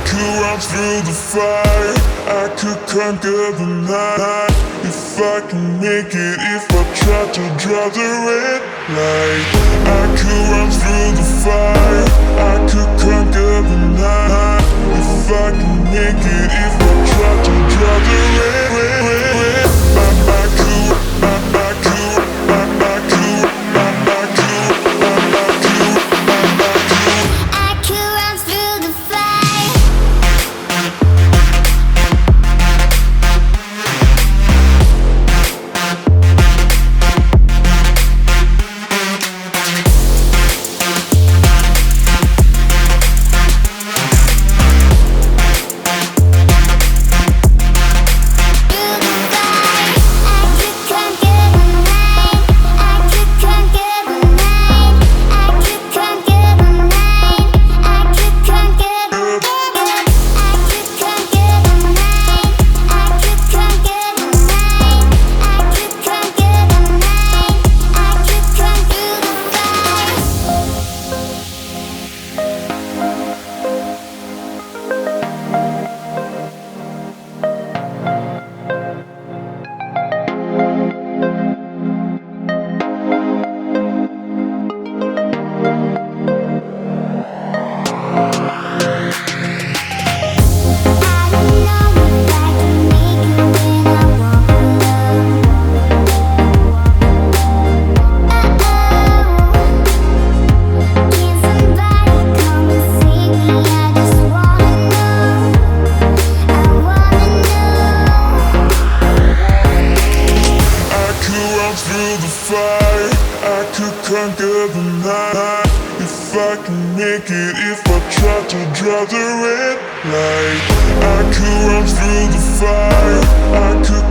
could run through the fire, I could conquer the night. If I can make it, if I try to draw the red light. I could run through the fire, I could conquer the night. If I can make it, if I try to draw the red conquer the night. If I can make it, if I try to draw the red light. I could run through the fire, I could